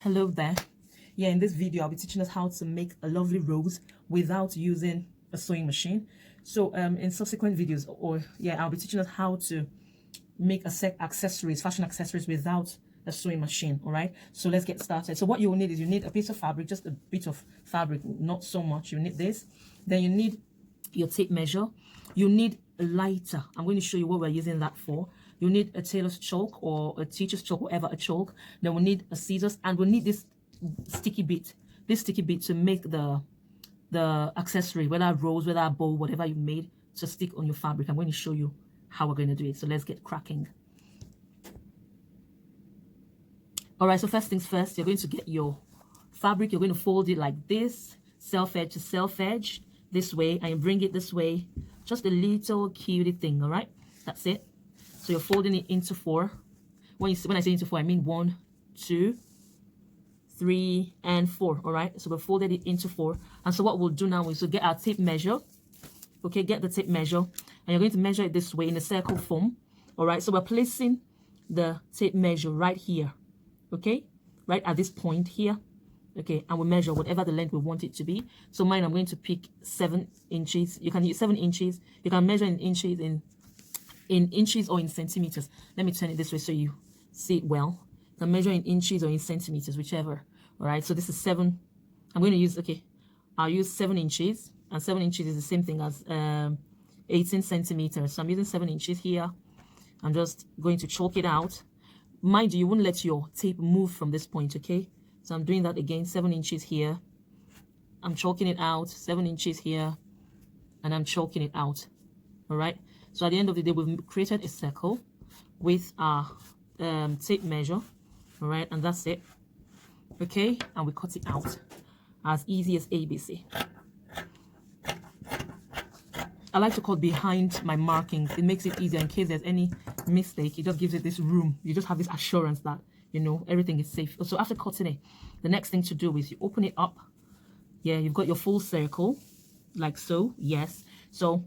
Hello there. Yeah, in this video I'll be teaching us how to make a lovely rose without using a sewing machine. So in subsequent videos, I'll be teaching us how to make fashion accessories without a sewing machine. All right, so let's get started. So what you will need is you need a piece of fabric, just a bit of fabric, not so much. You need this. Then you need your tape measure. You need a lighter. I'm going to show you what we're using that for. You need a tailor's chalk or a teacher's chalk, whatever, a chalk. Then we need a scissors, and we need this sticky bit to make the accessory, whether a rose, whether a bow, whatever you made, to stick on your fabric. I'm going to show you how we're going to do it. So let's get cracking. All right, so first things first, you're going to get your fabric. You're going to fold it like this, self edge to self edge, this way, and you bring it this way. Just a little cutie thing. All right, that's it. So you're folding it into four. When I say into four, I mean 1, 2, 3, and 4. All right, so we folded it into 4. And so what we'll do now is we'll get our tape measure. Okay, get the tape measure, and you're going to measure it this way in a circle form. All right, so we're placing the tape measure right here. Okay, right at this point here. Okay, and we measure whatever the length we want it to be. So mine, I'm going to pick 7 inches. You can use 7 inches. You can measure in inches, in inches or in centimeters. Let me turn it this way so you see it well. You can measure in inches or in centimeters, whichever. All right, so this is 7. I'm going to use, I'll use 7 inches. And 7 inches is the same thing as 18 centimeters. So I'm using 7 inches here. I'm just going to chalk it out. Mind you, you wouldn't let your tape move from this point, okay? So I'm doing that again, 7 inches here. I'm chalking it out, 7 inches here. And I'm chalking it out, all right? So at the end of the day, we've created a circle with our tape measure, all right? And that's it, okay? And we cut it out as easy as ABC. I like to cut behind my markings. It makes it easier in case there's any mistake. It just gives it this room. You just have this assurance that, you know, everything is safe. So after cutting it, the next thing to do is you open it up. Yeah, you've got your full circle, like so, yes. So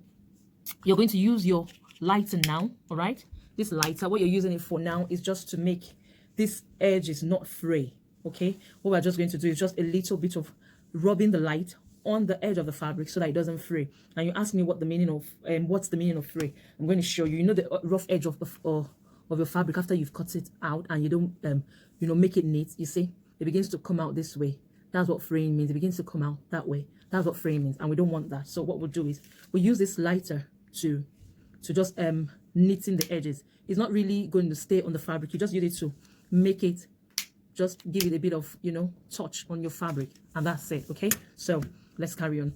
you're going to use your lighter now, all right? This lighter, what you're using it for now is just to make this edge is not fray, okay? What we're just going to do is just a little bit of rubbing the light on the edge of the fabric so that it doesn't fray. And you ask me what the meaning of what's the meaning of fray. I'm going to show you. You know the rough edge of your fabric after you've cut it out and you don't make it neat. You see, it begins to come out this way. That's what fraying means. It begins to come out that way. That's what fraying means, and we don't want that. So what we'll do is we'll use this lighter to just knitting the edges. It's not really going to stay on the fabric. You just use it to make it, just give it a bit of, touch on your fabric, and that's it, okay? So let's carry on.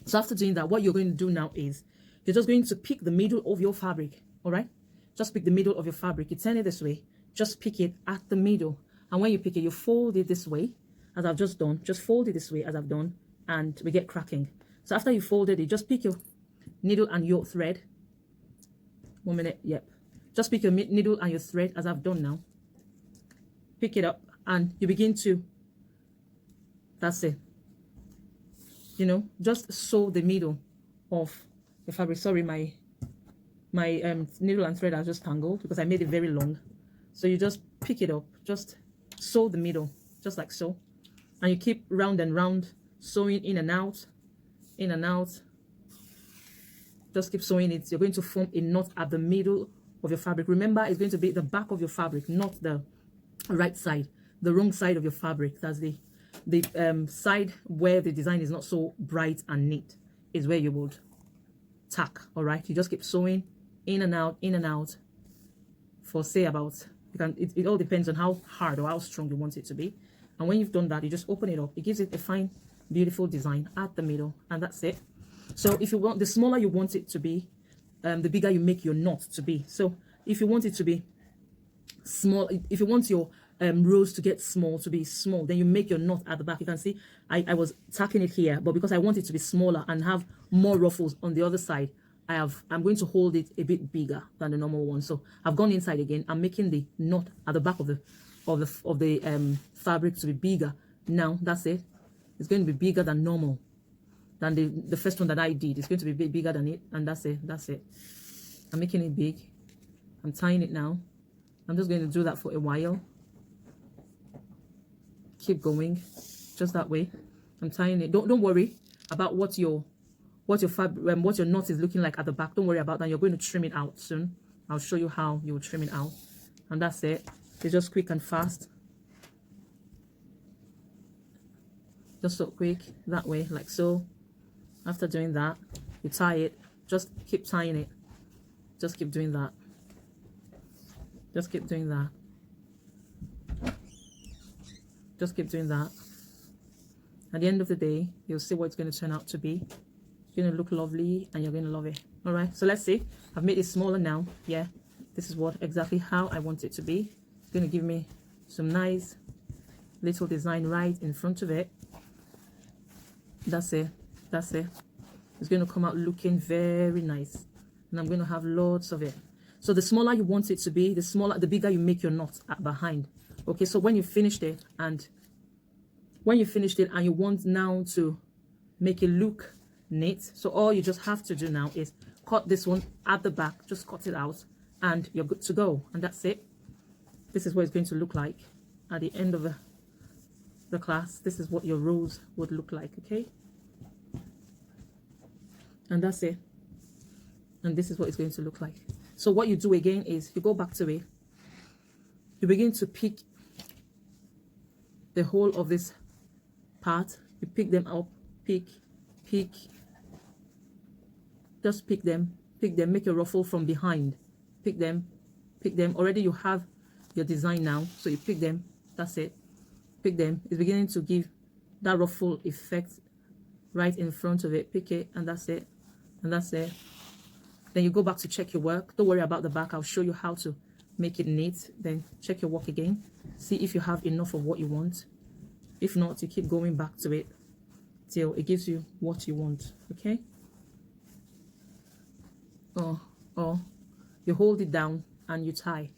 So after doing that, what you're going to do now is you're just going to pick the middle of your fabric, all right? Just pick the middle of your fabric. You turn it this way. Just pick it at the middle. And when you pick it, you fold it this way, as I've just done. Just fold it this way, as I've done, and we get cracking. So after you folded it, just pick your needle and your thread. 1 minute, yep. Just pick your needle and your thread, as I've done now. Pick it up, and you begin to, that's it. Just sew the middle of the fabric. Sorry, my needle and thread are just tangled because I made it very long. So you just pick it up, just sew the middle, just like so. And you keep round and round, sewing in and out, in and out. Just keep sewing it. You're going to form a knot at the middle of your fabric. Remember, it's going to be the back of your fabric, not the right side, the wrong side of your fabric. That's the side where the design is not so bright and neat is where you would tack. All right, you just keep sewing in and out for say about, it all depends on how hard or how strong you want it to be. And when you've done that, you just open it up. It gives it a fine, beautiful design at the middle, and that's it. So if you want, the smaller you want it to be, the bigger you make your knot to be. So if you want it to be small, if you want your rows to get small, then you make your knot at the back. You can see I was tacking it here, but because I want it to be smaller and have more ruffles on the other side, I'm going to hold it a bit bigger than the normal one. So I've gone inside again. I'm making the knot at the back of the fabric to be bigger. Now that's it. It's going to be bigger than normal, than the first one that I did. It's going to be a bit bigger than it, and that's it. I'm making it big. I'm tying it now. I'm just going to do that for a while. keep going just that way. I'm tying it. Don't worry about what your fabric, what your knot is looking like at the back. Don't worry about that. You're going to trim it out soon. I'll show you how you will trim it out. And that's it. It's just quick and fast. Just so quick, that way, like so. After doing that, you tie it. Just keep tying it. Just keep doing that. Just keep doing that. Just keep doing that. At the end of the day, you'll see what it's going to turn out to be. It's going to look lovely and you're going to love it. All right, so let's see. I've made it smaller now. Yeah, this is what exactly how I want it to be. It's going to give me some nice little design right in front of it. That's it. That's it. It's going to come out looking very nice. And I'm going to have lots of it. So the smaller you want it to be, the bigger you make your knot behind. Okay, so when you finished it and you want now to make it look neat, so all you just have to do now is cut this one at the back, just cut it out and you're good to go. And that's it. This is what it's going to look like at the end of the class. This is what your rows would look like. Okay, and that's it. And this is what it's going to look like. So what you do again is you go back to it, you begin to pick the whole of this part, you pick them up, pick, just pick them, make a ruffle from behind, pick them. Already you have your design now, so you pick them, that's it, pick them. It's beginning to give that ruffle effect right in front of it. Pick it, and that's it, and that's it. Then you go back to check your work. Don't worry about the back. I'll show you how to make it neat. Then check your work again. See if you have enough of what you want. If not, you keep going back to it till it gives you what you want. Okay? Or you hold it down and you tie.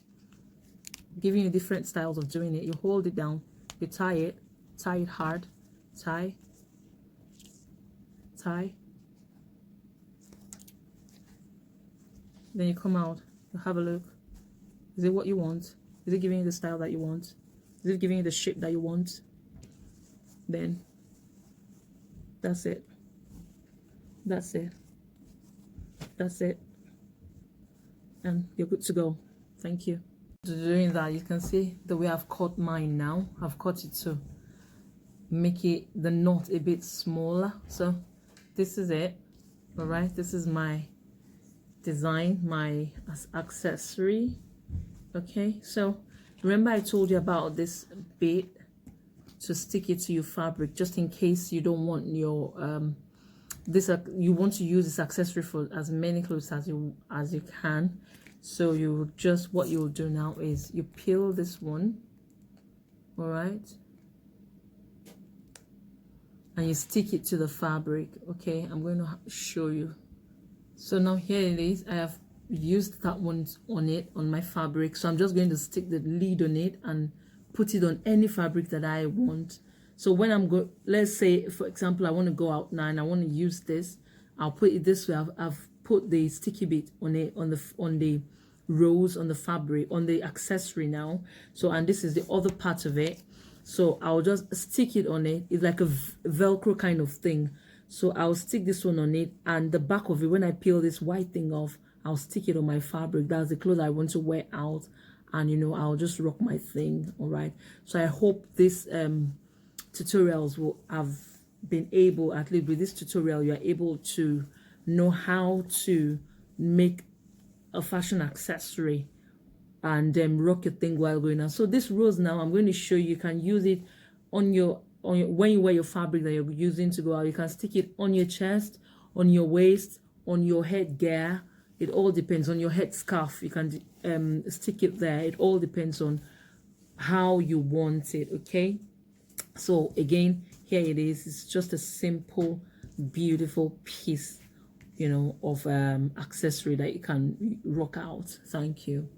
Giving you different styles of doing it. You hold it down, you tie it hard, tie. Then you come out, you have a look. Is it what you want? Is it giving you the style that you want? Is it giving you the shape that you want? Then that's it. That's it. That's it. And you're good to go. Thank you. Doing that, you can see the way I've cut mine now. I've cut it to make it the knot a bit smaller. So this is it. All right, this is my design, my accessory. Okay, so remember I told you about this bit to stick it to your fabric, just in case you don't want your you want to use this accessory for as many clothes as you can. So you just, what you'll do now is you peel this one, all right, and you stick it to the fabric. Okay, I'm going to show you. So now here it is. I have used that one on my fabric, so I'm just going to stick the lead on it and put it on any fabric that I want. So when I'm let's say for example I want to go out now and I want to use this, I'll put it this way. I've put the sticky bit on it, on the rows, on the fabric, on the accessory now. So, and this is the other part of it, so I'll just stick it on it. It's like a velcro kind of thing. So I'll stick this one on it, and the back of it, when I peel this white thing off, I'll stick it on my fabric. That's the clothes I want to wear out, and you know, I'll just rock my thing. All right, so I hope this tutorials will have been able, at least with this tutorial, you're able to know how to make a fashion accessory and rock your thing while going on. So this rose now, I'm going to show you, you can use it on your when you wear your fabric that you're using to go out. You can stick it on your chest, on your waist, on your headgear. It all depends. On your head scarf, you can stick it there. It all depends on how you want it. Okay, so again, here it is. It's just a simple, beautiful piece, you know, of accessory that you can rock out. Thank you.